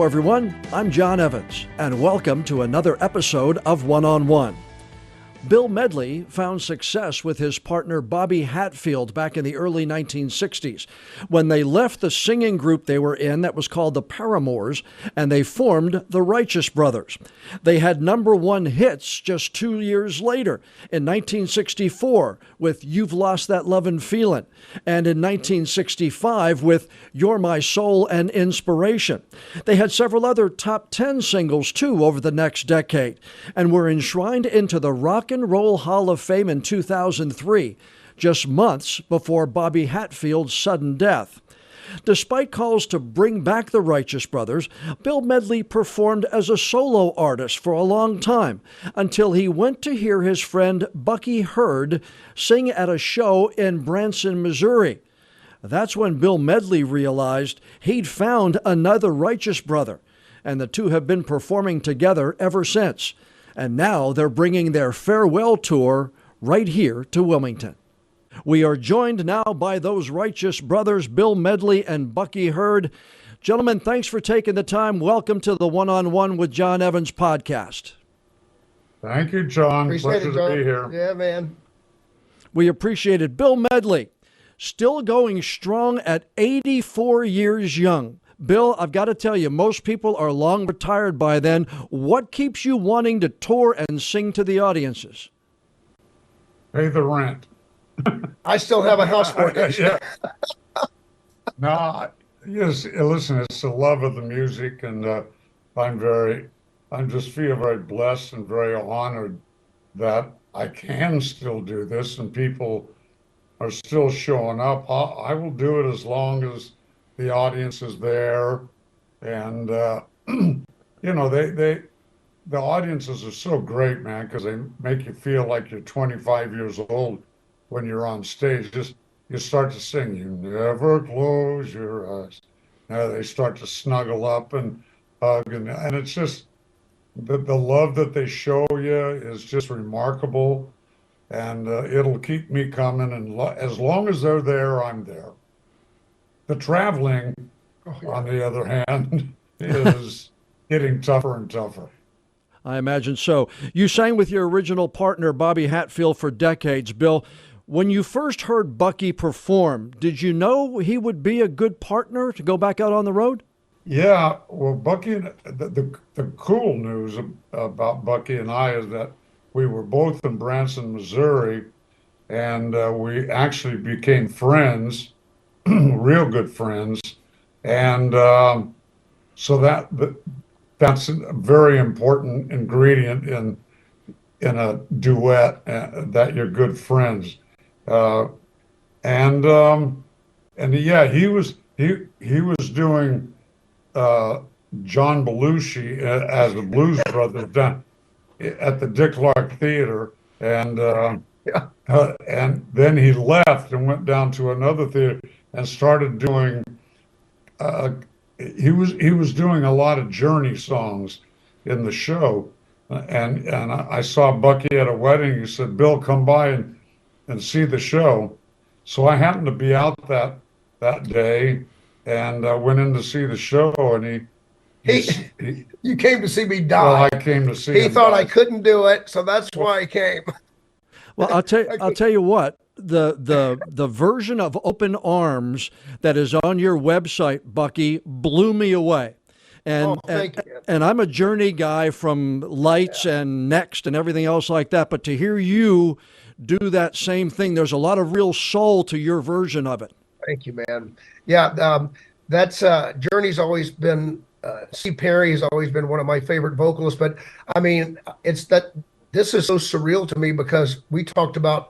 Hello, everyone. I'm John Evans, and welcome to another episode of One on One. Bill Medley found success with his partner Bobby Hatfield back in the early 1960s when they left the singing group they were in that was called the Paramours, and they formed the Righteous Brothers. They had number one hits just 2 years later in 1964 with You've Lost That Lovin' Feelin', and in 1965 with You're My Soul and Inspiration. They had several other top 10 singles too over the next decade and were enshrined into the Rock and Roll Hall of Fame in 2003, just months before Bobby Hatfield's sudden death. Despite calls to bring back the Righteous Brothers, Bill Medley performed as a solo artist for a long time until he went to hear his friend Bucky Hurd sing at a show in Branson, Missouri. That's when Bill Medley realized he'd found another Righteous Brother, and the two have been performing together ever since. And now they're bringing their farewell tour right here to Wilmington. We are joined now by those Righteous Brothers, Bill Medley and Bucky Hurd. Gentlemen, thanks for taking the time. Welcome to the One-on-One with John Evans podcast. Thank you, John. Appreciate it, John. Pleasure to be here. Yeah, man. We appreciate it. Bill Medley, still going strong at 84 years young. Bill, I've got to tell you, most people are long retired by then. What keeps you wanting to tour and sing to the audiences? Pay the rent. I still have a house mortgage. Yeah. No, yes, listen, it's the love of the music, and I just feel very blessed and very honored that I can still do this and people are still showing up. I will do it as long as the audience is there, and the audiences are so great, man, because they make you feel like you're 25 years old when you're on stage. Just you start to sing, you never close your eyes. They start to snuggle up and hug, and it's just the love that they show you is just remarkable, and it'll keep me coming. And as long as they're there, I'm there. The traveling, on the other hand, is getting tougher and tougher. I imagine so. You sang with your original partner, Bobby Hatfield, for decades. Bill, when you first heard Bucky perform, did you know he would be a good partner to go back out on the road? Yeah, well, Bucky, the cool news about Bucky and I is that we were both in Branson, Missouri, and we actually became friends. Real good friends, and so that's a very important ingredient in a duet, that you're good friends, and yeah, he was doing John Belushi as the Blues Brothers down at the Dick Clark Theater, and then he left and went down to another theater and started doing. He was doing a lot of Journey songs in the show, and I saw Bucky at a wedding. He said, "Bill, come by and see the show." So I happened to be out that day, and I went in to see the show, and you came to see me die. Well, I came to see. He thought I couldn't do it, so that's why I came. Well, I'll tell you what. The version of Open Arms that is on your website, Bucky, blew me away. And I'm a Journey guy from Lights and Next and everything else like that. But to hear you do that same thing, there's a lot of real soul to your version of it. Thank you, man. Yeah, that's Journey's always been. Steve Perry has always been one of my favorite vocalists. But I mean, it's that this is so surreal to me because we talked about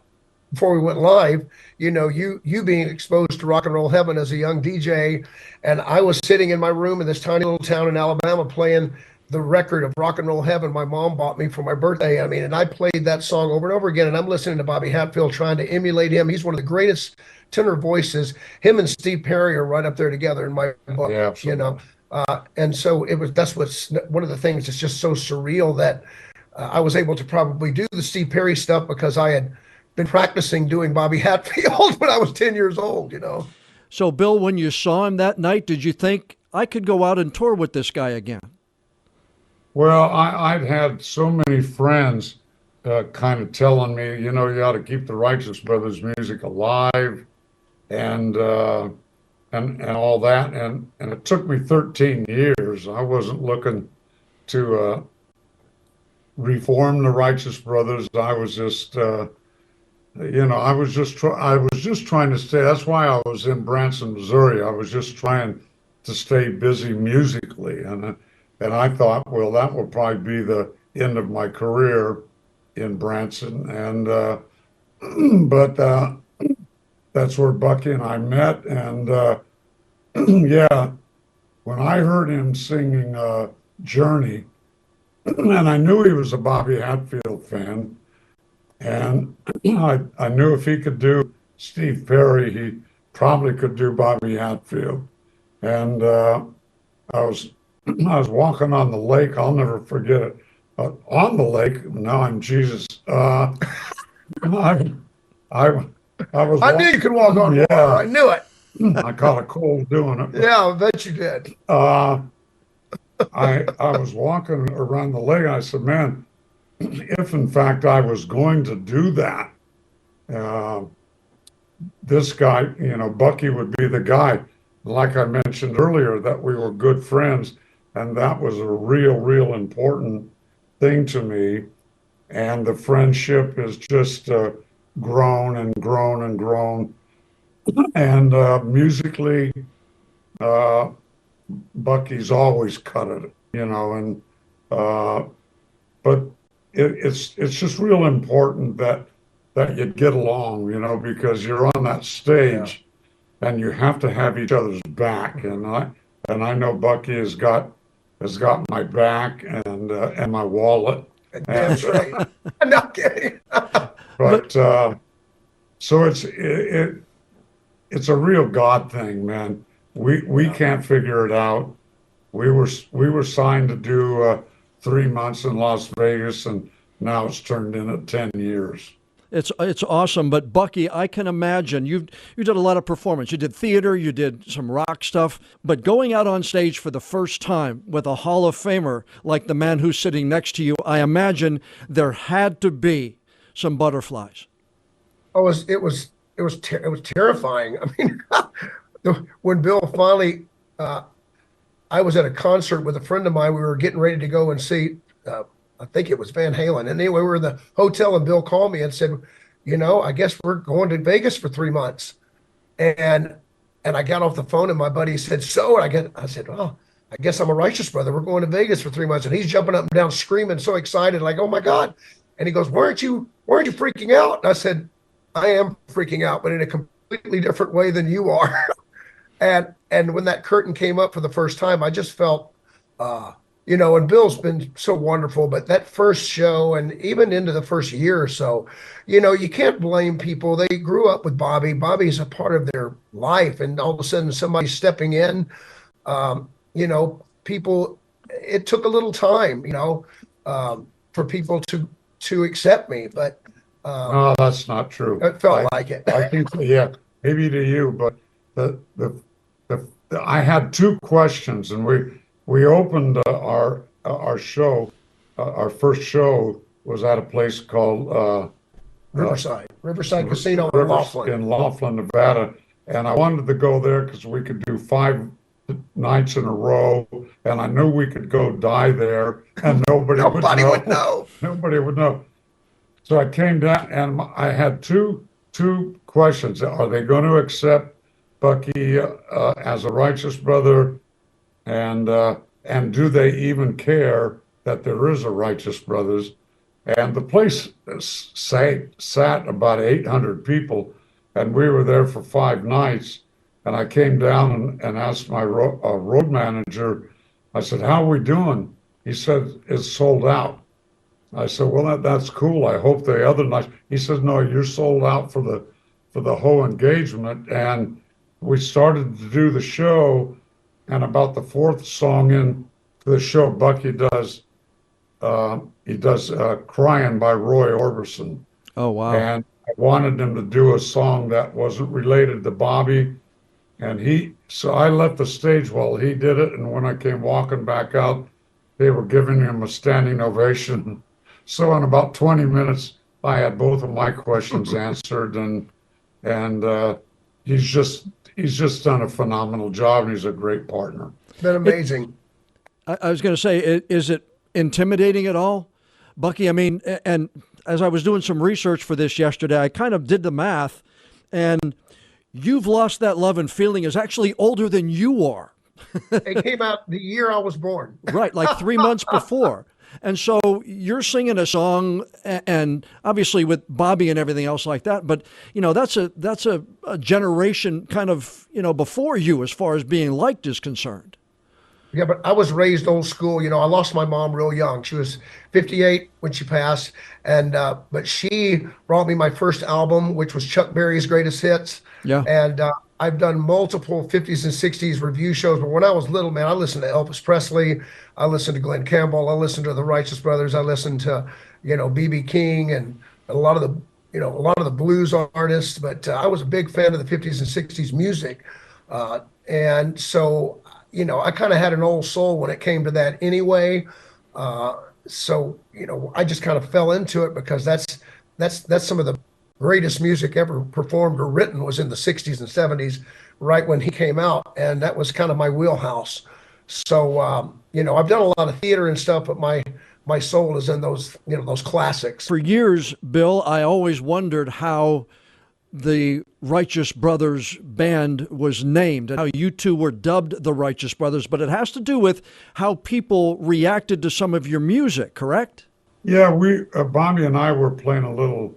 before we went live, you being exposed to rock and roll heaven as a young DJ, and I was sitting in my room in this tiny little town in Alabama playing the record of Rock and Roll Heaven my mom bought me for my birthday. I mean, and I played that song over and over again, and I'm listening to Bobby Hatfield trying to emulate him. He's one of the greatest tenor voices. Him and Steve Perry are right up there together in my book. Yeah, absolutely. And so that's what's one of the things that's just so surreal that I was able to probably do the Steve Perry stuff because I had been practicing doing Bobby Hatfield when I was 10 years old, So, Bill, when you saw him that night, did you think, I could go out and tour with this guy again? Well, I'd had so many friends kind of telling me, you know, you ought to keep the Righteous Brothers music alive and and all that. And it took me 13 years. I wasn't looking to reform the Righteous Brothers. I was just I was just trying to stay. That's why I was in Branson, Missouri. I was just trying to stay busy musically, and I thought, well, that will probably be the end of my career in Branson. And but that's where Bucky and I met. And yeah, when I heard him singing Journey, and I knew he was a Bobby Hatfield fan, and I knew if he could do Steve Perry, he probably could do Bobby Hatfield. And I was I was walking on the lake. I'll never forget it. On the lake. Now I'm Jesus. I I I was. I knew you could walk on water. Yeah, I knew it. I caught a cold doing it. Yeah, I bet you did. I was walking around the lake. And I said, "Man, if in fact I was going to do that, uh, this guy, you know, Bucky would be the guy." Like I mentioned earlier, that we were good friends, and that was a real important thing to me. And the friendship has just grown and grown and grown. And musically, uh, Bucky's always cut it, you know. And but it's just real important that you get along, you know, because you're on that stage, and you have to have each other's back. And I know Bucky has got my back and my wallet. That's right. I'm not kidding. But so it's a real God thing, man. We can't figure it out. We were signed to do 3 months in Las Vegas, and now it's turned in at 10 years. It's awesome, but Bucky, I can imagine you did a lot of performance. You did theater, you did some rock stuff, but going out on stage for the first time with a Hall of Famer like the man who's sitting next to you, I imagine there had to be some butterflies. Oh, it was terrifying. I mean, when Bill finally, I was at a concert with a friend of mine. We were getting ready to go and see. I think it was Van Halen. And anyway, we were in the hotel, and Bill called me and said, you know, I guess we're going to Vegas for 3 months. And I got off the phone, and my buddy said, so, and I said, oh, I guess I'm a Righteous Brother. We're going to Vegas for 3 months. And he's jumping up and down, screaming, so excited, like, oh my God. And he goes, weren't you freaking out? And I said, I am freaking out, but in a completely different way than you are. And when that curtain came up for the first time, I just felt, you know, and Bill's been so wonderful, but that first show and even into the first year or so, you know, you can't blame people. They grew up with Bobby. Bobby's a part of their life. And all of a sudden somebody's stepping in, you know, people, it took a little time, you know, for people to accept me, but No, that's not true. it felt like it. I think, yeah, maybe to you, but I had 2 questions, and we opened our show. Our first show was at a place called Riverside Casino in Laughlin. in Laughlin, Nevada, and I wanted to go there because we could do 5 nights in a row, and I knew we could go die there, and nobody would know. Nobody would know. So I came down, and I had two questions. Are they going to accept Bucky as a Righteous Brother, and do they even care that there is a Righteous Brothers? And the place sat about 800 people, and we were there for 5 nights. And I came down and asked my road manager, I said, how are we doing? He said, it's sold out. I said, well, that's cool. I hope the other nights. He said, no, you're sold out for the whole engagement. And we started to do the show, and about the 4th song in the show, Bucky does Crying by Roy Orbison. Oh, wow. And I wanted him to do a song that wasn't related to Bobby. so I left the stage while he did it. And when I came walking back out, they were giving him a standing ovation. So in about 20 minutes, I had both of my questions answered, and he's just done a phenomenal job, and he's a great partner. It's been amazing. I was going to say, is it intimidating at all, Bucky? I mean, and as I was doing some research for this yesterday, I kind of did the math, and You've Lost That Love and Feeling is actually older than you are. It came out the year I was born. Right, like 3 months before. And so you're singing a song, and obviously with Bobby and everything else like that. But that's a generation kind of before you as far as being liked is concerned. Yeah, but I was raised old school. I lost my mom real young. She was 58 when she passed, and but she brought me my first album, which was Chuck Berry's Greatest Hits. Yeah. And I've done multiple 50s and 60s review shows. But when I was little, man, I listened to Elvis Presley. I listened to Glenn Campbell. I listened to the Righteous Brothers. I listened to, B.B. King and a lot of the blues artists. But I was a big fan of the 50s and 60s music. And so, I kind of had an old soul when it came to that anyway. So, I just kind of fell into it because that's some of the greatest music ever performed or written was in the 60s and 70s, right when he came out. And that was kind of my wheelhouse. So, I've done a lot of theater and stuff, but my soul is in those classics. For years, Bill, I always wondered how the Righteous Brothers band was named and how you two were dubbed the Righteous Brothers, but it has to do with how people reacted to some of your music, correct? Yeah, Bobby and I were playing a little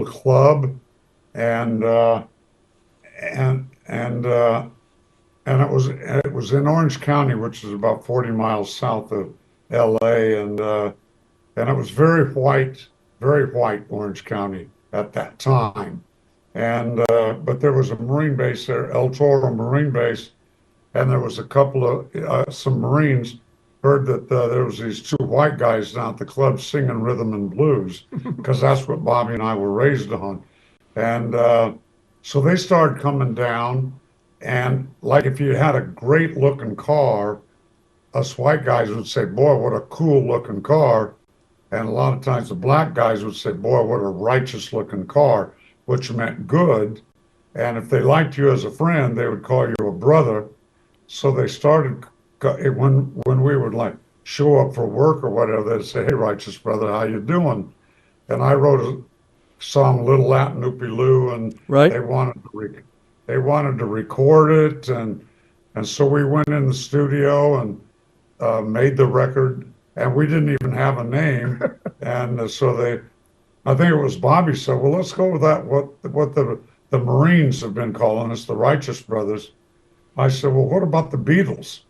club, and it was in Orange County, which is about 40 miles south of L.A., and it was very white Orange County at that time, and but there was a Marine base there, El Toro Marine Base, and there was a couple of some Marines heard that there was these two white guys down at the club singing rhythm and blues, because that's what Bobby and I were raised on. And so they started coming down, and like if you had a great looking car, us white guys would say, boy, what a cool looking car. And a lot of times the black guys would say, boy, what a righteous looking car, which meant good. And if they liked you as a friend, they would call you a brother. So they started, when we would like show up for work or whatever, they'd say, hey, righteous brother, how you doing? And I wrote a song, Little Latin Oopie Loo, and right. they wanted to record it. And so we went in the studio and made the record. And we didn't even have a name. And so I think it was Bobby said, well, let's go with that, what the Marines have been calling us, the Righteous Brothers. I said, well, what about the Beatles?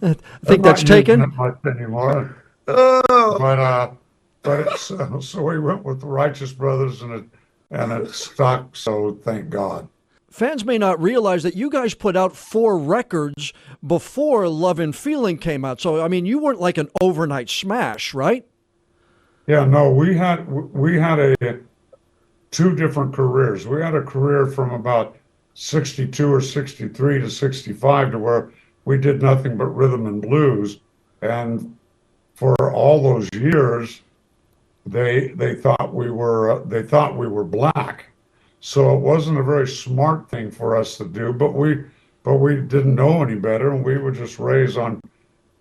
I think that's taken. Not much anymore. Oh. But so we went with the Righteous Brothers, and it stuck, so thank God. Fans may not realize that you guys put out 4 records before Love and Feeling came out. So, I mean, you weren't like an overnight smash, right? Yeah, no, we had 2 different careers. We had a career from about 62 or 63 to 65 to where we did nothing but rhythm and blues. And for all those years, they thought we were black. So it wasn't a very smart thing for us to do, but we didn't know any better, and we would just raise on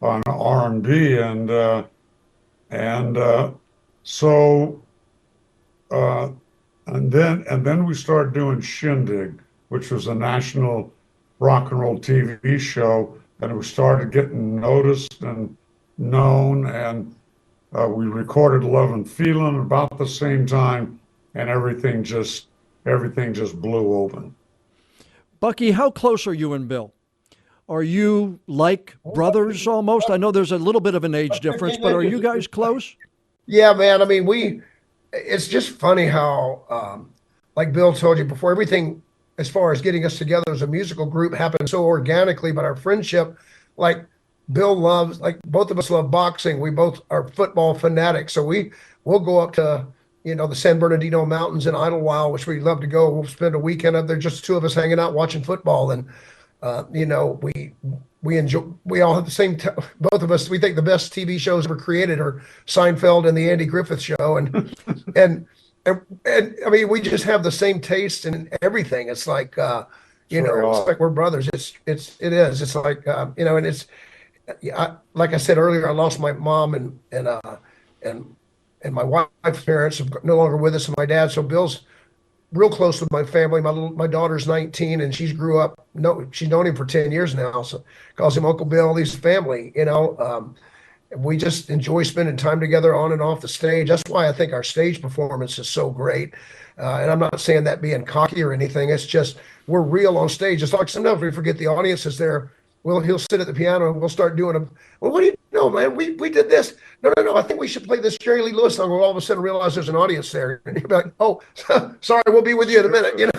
R&B, and then we started doing Shindig, which was a national rock and roll TV show, and we started getting noticed and known, and we recorded Love and Feeling about the same time, and everything just blew open. Bucky, how close are you and Bill? Are you like brothers almost? I know there's a little bit of an age difference, but are you guys close? Yeah, man. I mean, it's just funny how, like Bill told you before, everything as far as getting us together as a musical group happened so organically, but our friendship, like Bill loves, like both of us love boxing. We both are football fanatics. So we'll go up to the San Bernardino Mountains in Idlewild, which we love to go. We'll spend a weekend up there, just the two of us hanging out watching football. And we enjoy. We all have the same. Both of us, we think the best TV shows ever created are Seinfeld and the Andy Griffith Show, and and I mean, we just have the same taste in everything. It's like it's like we're brothers. It is. It's like and it's like I said earlier, I lost my mom and my wife's parents are no longer with us, and my dad. So Bill's real close with my family. My daughter's 19, and she's grew up. No, she's known him for 10 years now. So calls him Uncle Bill. He's family. We just enjoy spending time together on and off the stage. That's why I think our stage performance is so great. And I'm not saying that being cocky or anything. It's just we're real on stage. It's like sometimes we forget the audience is there. Well, he'll sit at the piano and we'll start doing them. Well, what do you know, man? We did this. No. I think we should play this Jerry Lee Lewis song. We'll all of a sudden realize there's an audience there. And you'll be like, oh, sorry, we'll be with you in a minute,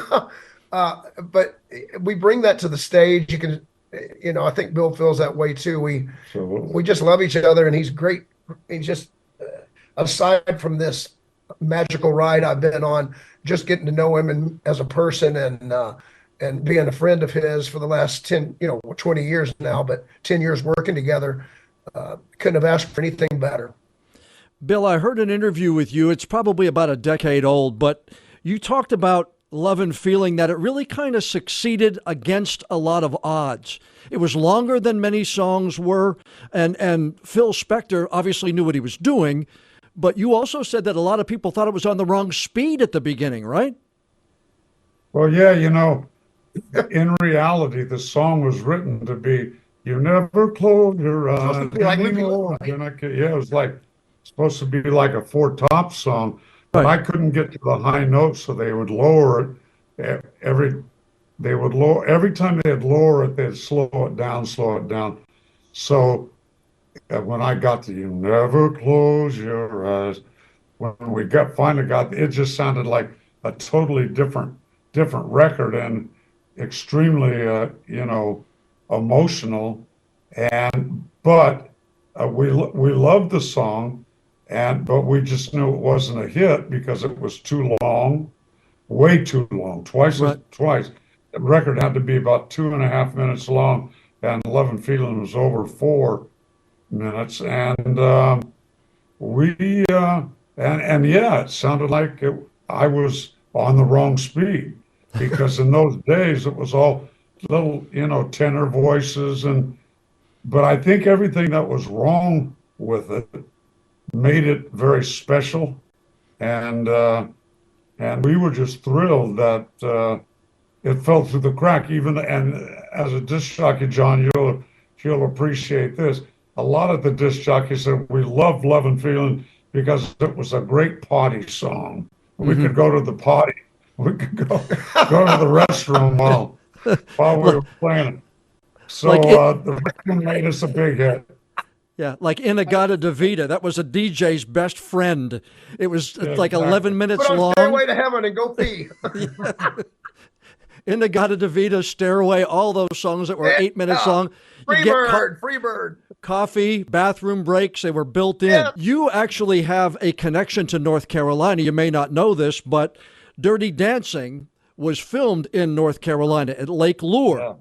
But we bring that to the stage. You can, I think Bill feels that way too. We just love each other, and he's great. He's just, aside from this magical ride I've been on, just getting to know him as a person and being a friend of his for the last 20 years now, but 10 years working together, couldn't have asked for anything better. Bill, I heard an interview with you. It's probably about a decade old, but you talked about Love and Feeling, that it really kind of succeeded against a lot of odds. It was longer than many songs were, and Phil Spector obviously knew what he was doing, but you also said that a lot of people thought it was on the wrong speed at the beginning, right? Well, yeah, in reality, the song was written to be, you never close your eyes anymore. It was like supposed to be like a Four Tops song, but I couldn't get to the high notes, so they would lower it every time they'd lower it, they'd slow it down. So when I got to you never close your eyes, when we finally got it, just sounded like a totally different record, and extremely emotional, but we loved the song, but we just knew it wasn't a hit because it was too long, way too long, twice. The record had to be about 2.5 minutes long, and Love and Feeling was over 4 minutes, and it sounded like I was on the wrong speed, because in those days it was all little, tenor voices, but I think everything that was wrong with it made it very special, and we were just thrilled that it fell through the crack. And as a disc jockey, John, you'll appreciate this. A lot of the disc jockeys said we loved Love and Feeling because it was a great potty song. We could go to the potty. We could go to the restroom while we were playing it. So the record made us a big hit. Yeah, like In-A-Gadda-Da-Vida. That was a DJ's best friend. It was like 11 minutes long. Stairway to Heaven and go pee. In-A-Gadda-Da-Vida, Stairway, all those songs that were 8 minutes long. Freebird. Coffee, bathroom breaks, they were built in. Yeah. You actually have a connection to North Carolina. You may not know this, but Dirty Dancing was filmed in North Carolina at Lake Lure. Yeah.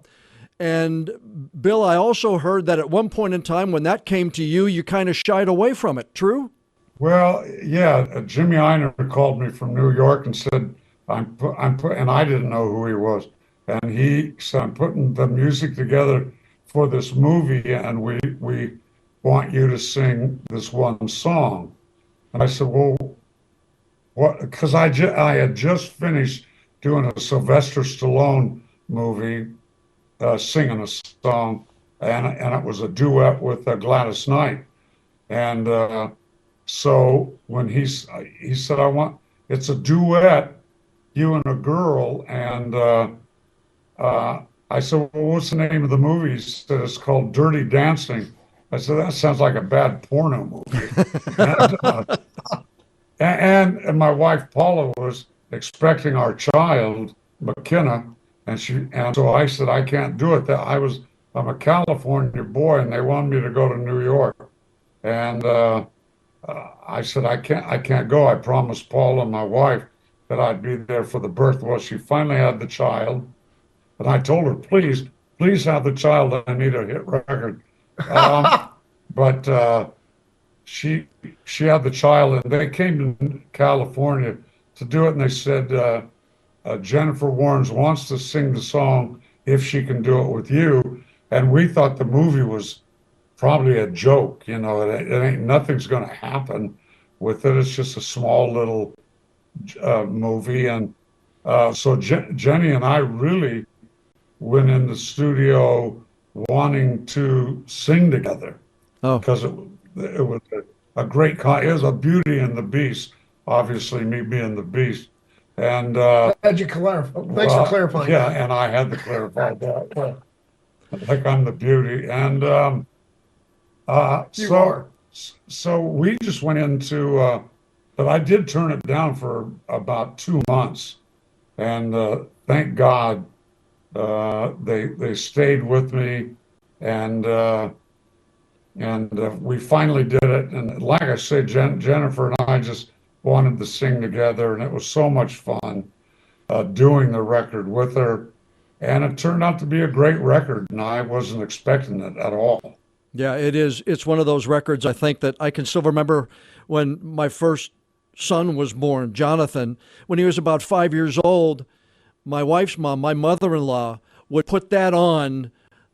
And Bill, I also heard that at one point in time when that came to you, you kind of shied away from it. True? Well, yeah. Jimmy Einer called me from New York and said, and I didn't know who he was. And he said, I'm putting the music together for this movie, and we want you to sing this one song. And I said, well, what? Because I had just finished doing a Sylvester Stallone movie, singing a song, and it was a duet with Gladys Knight. And so when he said, it's a duet, you and a girl, and I said, well, what's the name of the movie? He said, it's called Dirty Dancing. I said, that sounds like a bad porno movie. and my wife Paula was expecting our child, McKenna, and so I said, I can't do it. I'm a California boy, and they wanted me to go to New York. And I said, I can't go. I promised Paula, my wife, that I'd be there for the birth. Well, she finally had the child, and I told her, please have the child. I need a hit record. Um, but she she had the child, and they came to California to do it, and they said Jennifer Warnes wants to sing the song if she can do it with you. And we thought the movie was probably a joke. It ain't nothing's going to happen with it. It's just a small little movie, and so Jenny and I really went in the studio wanting to sing together Oh, because it was a great it was a Beauty and the Beast, obviously me being the Beast, and Glad you clarify. Thanks for well, clarifying yeah, that. and I had to clarify that, like I'm the Beauty, and You are. so we just went into, but I did turn it down for about 2 months, and thank God they stayed with me, and we finally did it. And like I said, Jennifer and I just wanted to sing together, and it was so much fun doing the record with her, and it turned out to be a great record, and I wasn't expecting it at all. yeah, it is. It's one of those records I think that I can still remember when my first son was born, Jonathan, when he was about 5 years old. My wife's mom, my mother in law, would put that on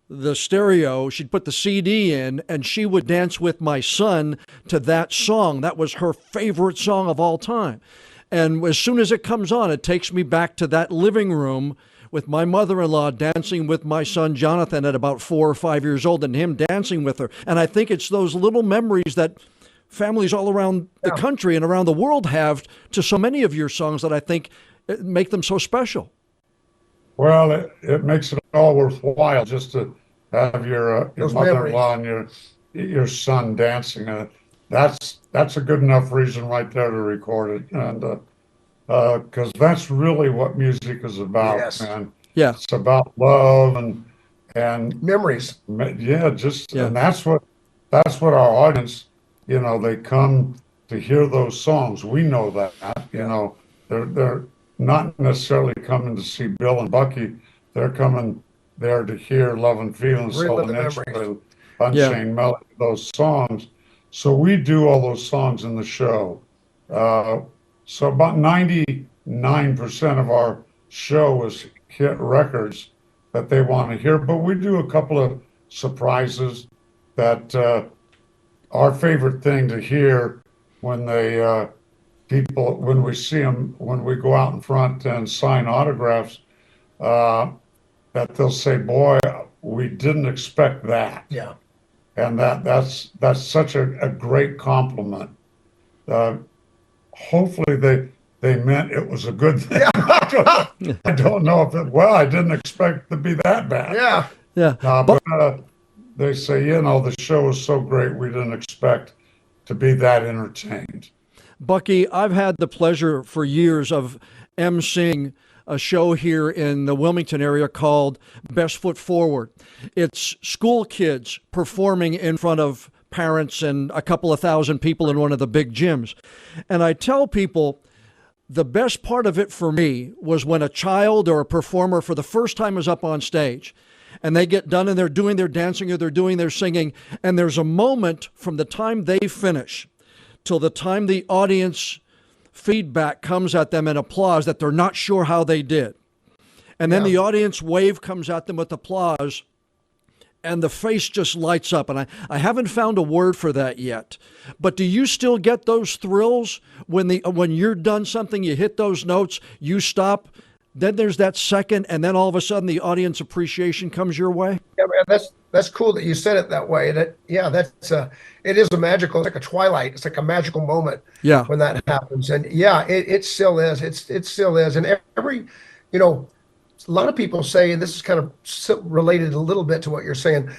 the stereo. She'd put the CD in, and she would dance with my son to that song. That was her favorite song of all time. And as soon as it comes on, it takes me back to that living room with my mother in law dancing with my son Jonathan at about 4 or 5 years old and him dancing with her. And I think it's those little memories that families all around the Yeah. country and around the world have to so many of your songs that I think make them so special. Well, it makes it all worthwhile just to have your Those memories. mother-in-law and your son dancing. That's a good enough reason right there to record it, and because that's really what music is about, Yes. man. Yeah, It's about love and Memories. yeah, just yeah, and that's what our audience, they come to hear those songs. We know that, Yeah. they're not necessarily coming to see Bill and Bucky. They're coming there to hear Love and Feeling, Soul Relive the and memories. Inchway, yeah. Unchained Melody, those songs. So we do all those songs in the show. Uh, so about 99% of our show is hit records that they want to hear, but we do a couple of surprises that our favorite thing to hear when people when we see them when we go out in front and sign autographs, uh, that they'll say, "Boy, we didn't expect that," Yeah. and that's such a great compliment. Uh, Hopefully they meant it was a good thing. I don't know if I didn't expect it to be that bad. Yeah. Yeah. But they say, the show is so great, we didn't expect to be that entertained. Bucky, I've had the pleasure for years of emceeing a show here in the Wilmington area called Best Foot Forward. It's school kids performing in front of parents and a couple of thousand people in one of the big gyms. And I tell people the best part of it for me was when a child or a performer for the first time is up on stage and they get done and they're doing their dancing or they're doing their singing, and there's a moment from the time they finish till the time the audience feedback comes at them and applause that they're not sure how they did. And then Yeah. the audience wave comes at them with applause and the face just lights up. And I haven't found a word for that yet. But do you still get those thrills when you're done something, you hit those notes, you stop, then there's that second, and then all of a sudden the audience appreciation comes your way? Yeah, man, that's cool that you said it that way. It is a magical, it's like a twilight. It's like a magical moment Yeah. when that happens. And yeah, it still is. It still is. And every, you know, a lot of people say, and this is kind of related a little bit to what you're saying.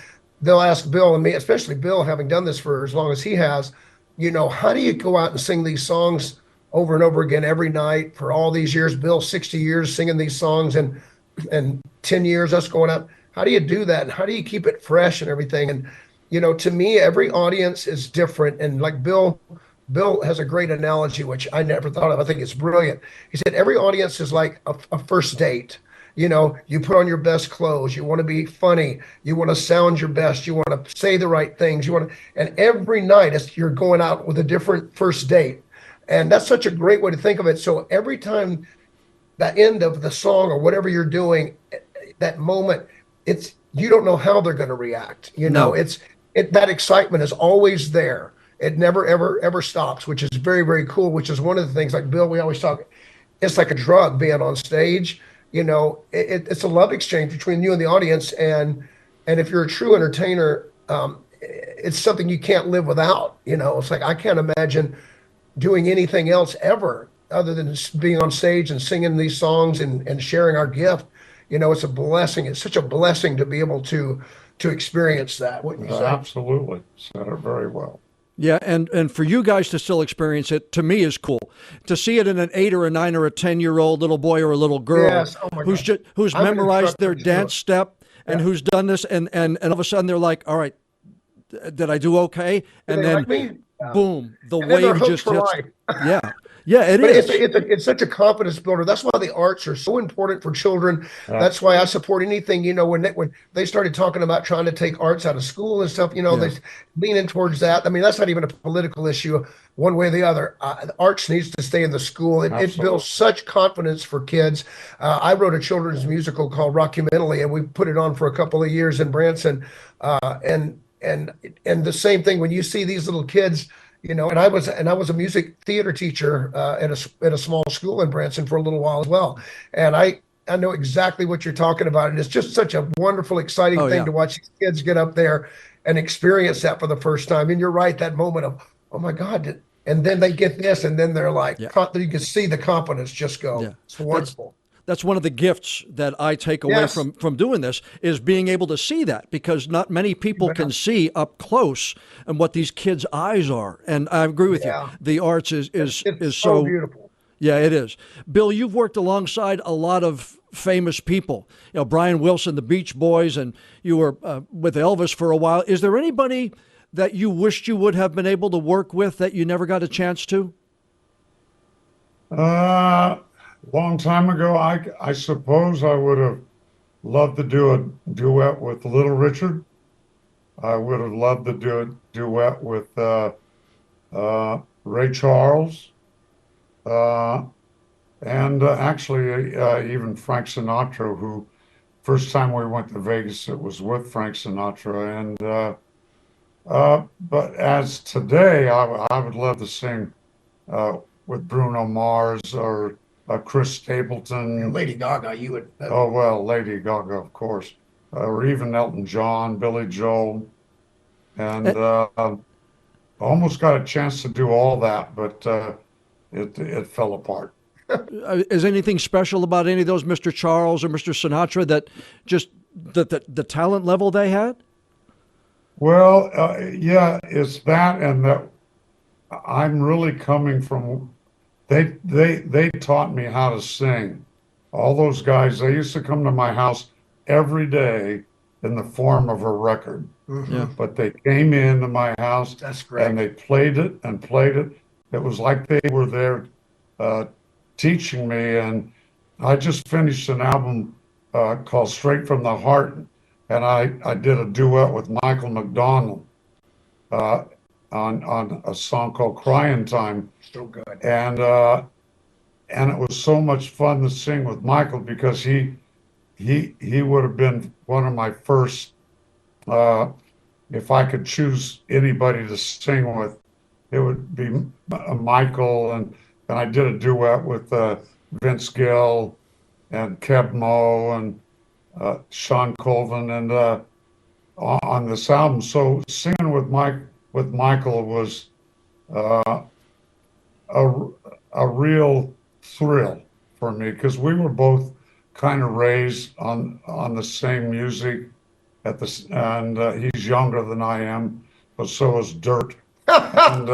They'll ask Bill and me, especially Bill, having done this for as long as he has, how do you go out and sing these songs over and over again every night for all these years? Bill, 60 years singing these songs, and 10 years us going out. How do you do that? And how do you keep it fresh and everything? And, to me, every audience is different. And like Bill Bill has a great analogy, which I never thought of. I think it's brilliant. He said, every audience is like a first date. You know, you put on your best clothes. You want to be funny. You want to sound your best. You want to say the right things. And every night you're going out with a different first date. And that's such a great way to think of it. So every time the end of the song or whatever you're doing, that moment, you don't know how they're going to react. You know, that excitement is always there. It never, ever, ever stops, which is very, very cool, which is one of the things, like Bill, we always talk, it's like a drug being on stage. You know, it's a love exchange between you and the audience. And if you're a true entertainer, it's something you can't live without. You know, it's like, I can't imagine doing anything else ever other than being on stage and singing these songs and sharing our gift. You know, it's a blessing. It's such a blessing to be able to experience that, wouldn't you say? Absolutely. Said it very well. Yeah, and for you guys to still experience it, to me, is cool. To see it in an 8 or a 9 or a 10-year-old little boy or a little girl Yes. Oh my God. who's I'm an memorized their instructor, too. dance step and who's done this, and all of a sudden they're like, all right, did I do okay? And They then like me? boom, the And then they're wave hooked just for hits. life. Yeah, yeah, it But is. it's such a confidence builder. That's why the arts are so important for children. That's why I support anything. You know, when they started talking about trying to take arts out of school and stuff, you know, Yeah. they leaning towards that. I mean, that's not even a political issue, one way or the other. The arts needs to stay in the school. It Absolutely. builds such confidence for kids. I wrote a children's musical called Rockumentally, and we put it on for a couple of years in Branson. And the same thing when you see these little kids. You know, and I was a music theater teacher at a small school in Branson for a little while as well, and I know exactly what you're talking about, and it's just such a wonderful, exciting Oh, thing yeah. to watch these kids get up there and experience that for the first time. And you're right, that moment of, oh my God, and then they get this, and then they're like, Yeah. you can see the confidence just go. Yeah. It's wonderful. That's one of the gifts that I take away Yes. from doing this, is being able to see that, because not many people can see up close and what these kids' eyes are. And I agree with Yeah. you. The arts is It's so beautiful. Yeah, it is. Bill, you've worked alongside a lot of famous people. You know, Brian Wilson, the Beach Boys, and you were with Elvis for a while. Is there anybody that you wished you would have been able to work with that you never got a chance to? Long time ago, I suppose I would have loved to do a duet with Little Richard. I would have loved to do a duet with Ray Charles, and actually even Frank Sinatra, who first time we went to Vegas, it was with Frank Sinatra. But as today, I would love to sing with Bruno Mars or Chris Stapleton. Lady Gaga, you would. Oh, well, Lady Gaga, of course, or even Elton John, Billy Joel. And almost got a chance to do all that, but it fell apart. Is anything special about any of those, Mr. Charles or Mr. Sinatra, that just the talent level they had? Well, yeah, it's that, and that I'm really coming from. They taught me how to sing. All those guys, they used to come to my house every day in the form of a record. Yeah. But they came into my house That's great. and they played it and played it. It was like they were there teaching me. And I just finished an album called Straight from the Heart, and I did a duet with Michael McDonald on a song called Crying Time. So good. And it was so much fun to sing with Michael, because he would have been one of my first, if I could choose anybody to sing with, it would be Michael. And I did a duet with Vince Gill and Keb Mo and Sean Colvin and on this album. So singing with Michael was a real thrill for me, because we were both kind of raised on the same music and he's younger than I am, but so is Dirt. And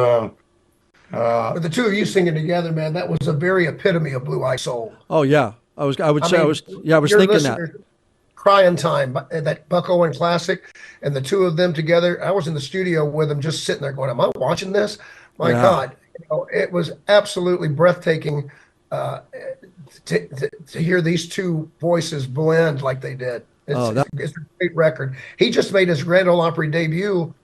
But the two of you singing together, man, that was a very epitome of Blue Eye Soul. Oh yeah, I was I thinking your that. listeners, Crying Time, that Buck Owen classic, and the two of them together. I was in the studio with them, just sitting there going, "Am I watching this? My Yeah. God!" It was absolutely breathtaking uh, to hear these two voices blend like they did. Oh, It's a great record. He just made his Grand Ole Opry debut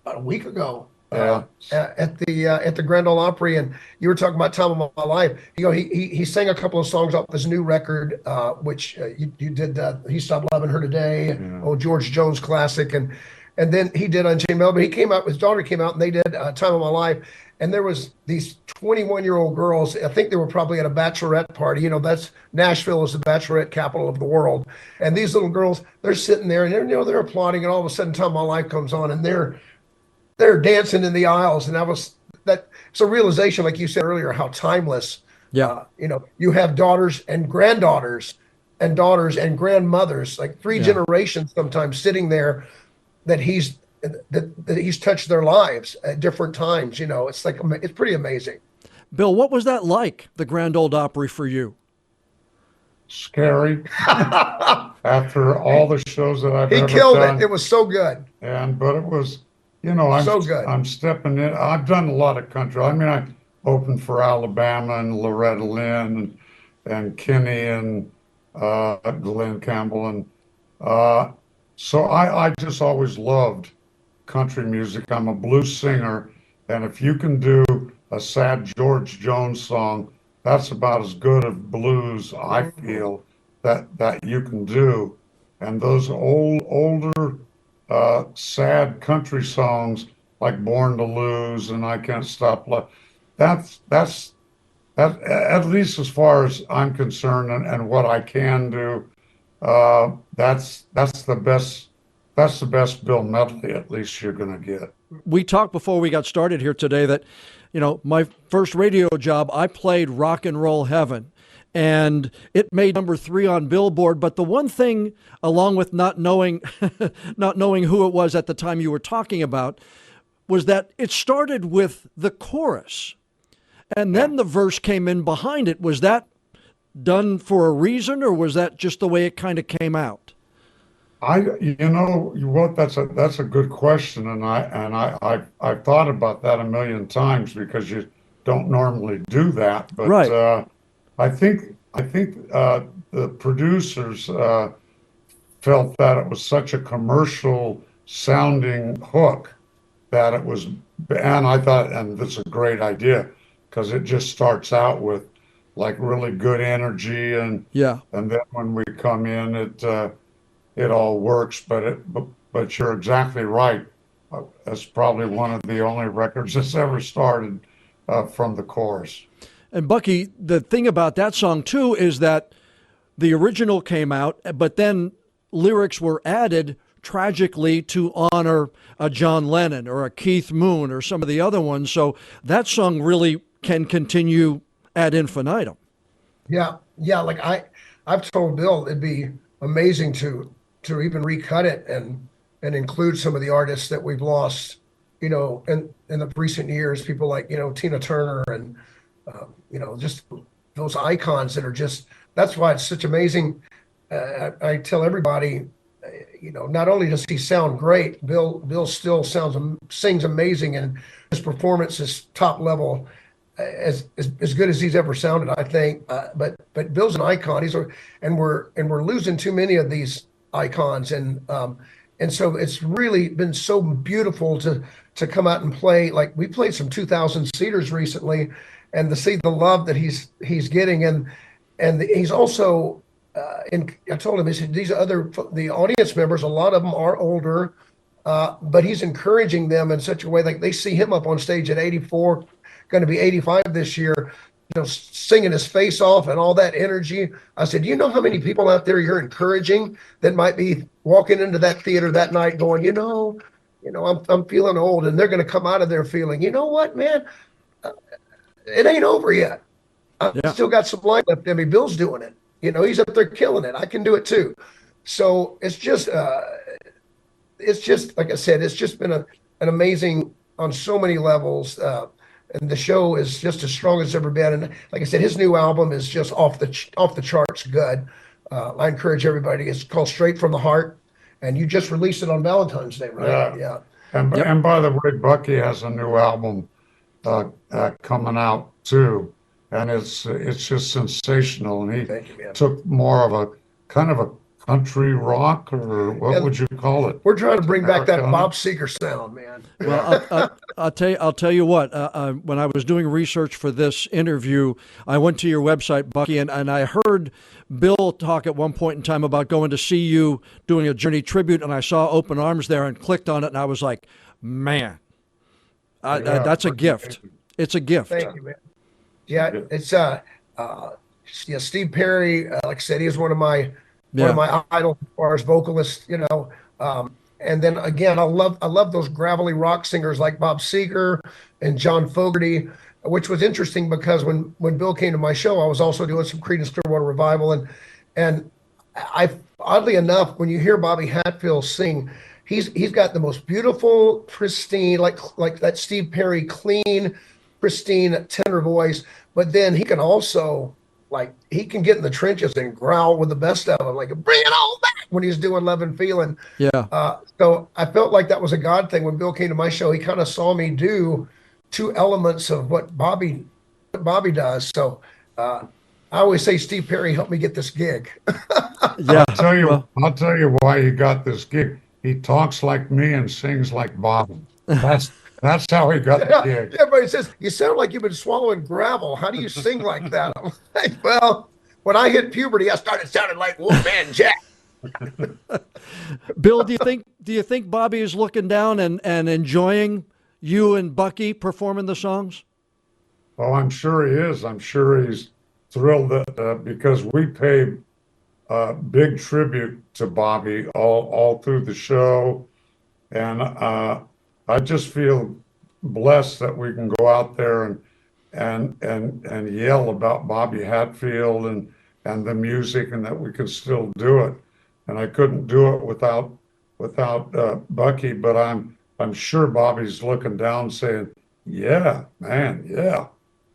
about a week ago Yeah. at the Grand Ole Opry, and you were talking about "Time of My Life." He sang a couple of songs off his new record, which you did. He Stopped Loving Her Today, Yeah. old George Jones classic, and then he did Unchained Melody. He came out, his daughter came out, and they did "Time of My Life." And there was these 21-year-old girls. I think they were probably at a bachelorette party. That's Nashville is the bachelorette capital of the world. And these little girls, they're sitting there and they're applauding. And all of a sudden, "Time of My Life" comes on, and they're dancing in the aisles. And it's a realization, like you said earlier, how timeless. yeah, You have daughters and granddaughters, and daughters and grandmothers, like three Yeah. generations sometimes sitting there that he's touched their lives at different times. It's pretty amazing. Bill, what was that like, the Grand Ole Opry for you? Scary after all the shows that I've He ever killed done. it. It was so good. But it was, I'm So good. I'm stepping in. I've done a lot of country. I mean, I opened for Alabama and Loretta Lynn and Kenny and Glenn Campbell, and so I just always loved country music. I'm a blues singer, and if you can do a sad George Jones song, that's about as good of blues I feel that you can do. And those older sad country songs like "Born to Lose" and "I Can't Stop Love," that's at least as far as I'm concerned, and what I can do. That's the best. That's the best Bill medley, at least you're going to get. We talked before we got started here today that, my first radio job, I played Rock and Roll Heaven, and it made #3 on Billboard. But the one thing, along with not knowing, not knowing who it was at the time you were talking about, was that it started with the chorus, and then the verse came in behind it. Was that done for a reason, or was that just the way it kind of came out? What? That's a good question, and I've thought about that a million times because you don't normally do that. But Right. I think the producers felt that it was such a commercial sounding hook that it was, and I thought, and that's a great idea because it just starts out with like really good energy, Yeah. and then when we come in, it all works. But you're exactly right. That's probably one of the only records that's ever started from the chorus. And Bucky, the thing about that song too is that the original came out, but then lyrics were added tragically to honor a John Lennon or a Keith Moon or some of the other ones. So that song really can continue ad infinitum. Yeah, yeah. Like I've told Bill it'd be amazing to even recut it and include some of the artists that we've lost, in the recent years. People like Tina Turner and just those icons that are just. That's why it's such amazing. I tell everybody, not only does he sound great, Bill still sings amazing, and his performance is top level, as good as he's ever sounded, I think. But Bill's an icon. And we're losing too many of these icons, and so it's really been so beautiful to come out and play. Like we played some 2,000 seaters recently, and to see the love that he's getting, and he's also. And I told him, he said, the audience members, a lot of them are older, but he's encouraging them in such a way, like they see him up on stage at 84, going to be 85 this year, singing his face off and all that energy. I said, you know how many people out there you're encouraging that might be walking into that theater that night going, I'm feeling old, and they're going to come out of there feeling, you know what, man, it ain't over yet. I've still got some life left in me. Bill's doing it. He's up there killing it. I can do it too. So it's just like I said, it's just been an amazing on so many levels. And the show is just as strong as it's ever been. And like I said, his new album is just off the charts good. I encourage everybody. It's called Straight from the Heart, and you just released it on Valentine's Day, right? Yeah. And by the way, Bucky has a new album coming out too, and it's just sensational. And he Thank you, man. took more of a kind of a country rock, or what And would you call it? we're trying to bring back that Americana? Bob Seger sound, man. Well, I'll tell you what. When I was doing research for this interview, I went to your website, Bucky, and I heard Bill talk at one point in time about going to see you doing a Journey tribute, and I saw Open Arms there and clicked on it, and I was like, man, Yeah, that's a gift. It's a gift. Thank you, man. Yeah, it's yeah, Steve Perry, like I said, he is one of my idols as far as vocalists, you know. And then again, I love those gravelly rock singers like Bob Seger and John Fogerty, which was interesting because when Bill came to my show, I was also doing some Creedence Clearwater Revival, and I oddly enough, when you hear Bobby Hatfield sing, he's got the most beautiful, pristine, like that Steve Perry, clean, pristine tenor voice, but then he can also, like, he can get in the trenches and growl with the best of them, like, bring it on back, when he's doing Love and Feeling. Yeah. So I felt like that was a God thing. When Bill came to my show, he kind of saw me do two elements of what Bobby does. So I always say Steve Perry helped me get this gig. Yeah. I'll tell you why he got this gig. He talks like me and sings like Bob. That's how he got the gig. Everybody says, you sound like you've been swallowing gravel. How do you sing like that? I'm like, well, when I hit puberty, I started sounding like Wolfman Jack. Bill, do you think Bobby is looking down and enjoying you and Bucky performing the songs? Well, I'm sure he is. I'm sure he's thrilled that because we paid big tribute to Bobby all through the show, and I just feel blessed that we can go out there and yell about Bobby Hatfield and the music, and that we can still do it. And I couldn't do it without Bucky, but I'm sure Bobby's looking down saying, "Yeah, man, yeah."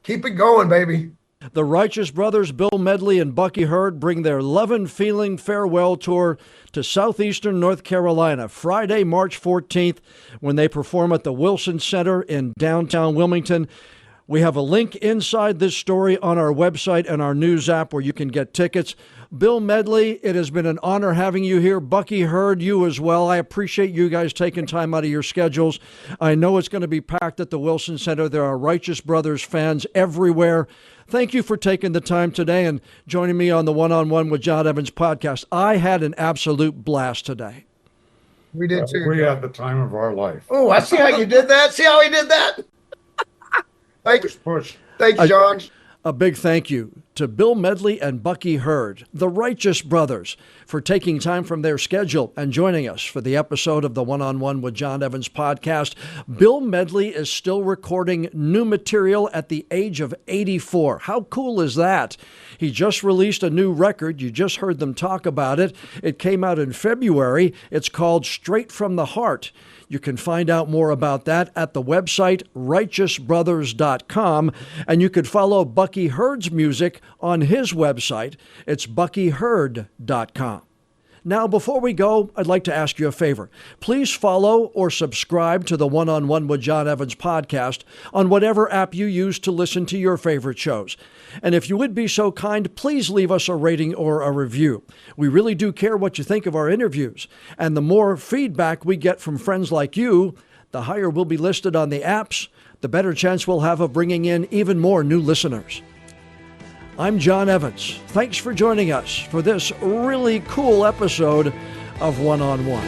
Keep it going, baby. The Righteous Brothers, Bill Medley and Bucky Hurd, bring their Love and Feeling farewell tour to southeastern North Carolina, Friday, March 14th, when they perform at the Wilson Center in downtown Wilmington. We have a link inside this story on our website and our news app where you can get tickets. Bill Medley, it has been an honor having you here. Bucky Hurd, you as well. I appreciate you guys taking time out of your schedules. I know it's going to be packed at the Wilson Center. There are Righteous Brothers fans everywhere. Thank you for taking the time today and joining me on the One-on-One with John Evans podcast. I had an absolute blast today. We did too. We had the time of our life. Oh, I see how you did that. See how he did that? Push. Thanks, John. A big thank you to Bill Medley and Bucky Hurd, the Righteous Brothers, for taking time from their schedule and joining us for the episode of the One-on-One with John Evans podcast. Bill Medley is still recording new material at the age of 84. How cool is that? He just released a new record. You just heard them talk about it. It came out in February. It's called Straight from the Heart. You can find out more about that at the website righteousbrothers.com, and you could follow Bucky Hurd's music on his website. It's buckyhurd.com. Now, before we go, I'd like to ask you a favor. Please follow or subscribe to the One-on-One with John Evans podcast on whatever app you use to listen to your favorite shows. And if you would be so kind, please leave us a rating or a review. We really do care what you think of our interviews. And the more feedback we get from friends like you, the higher we'll be listed on the apps, the better chance we'll have of bringing in even more new listeners. I'm John Evans. Thanks for joining us for this really cool episode of One-on-One.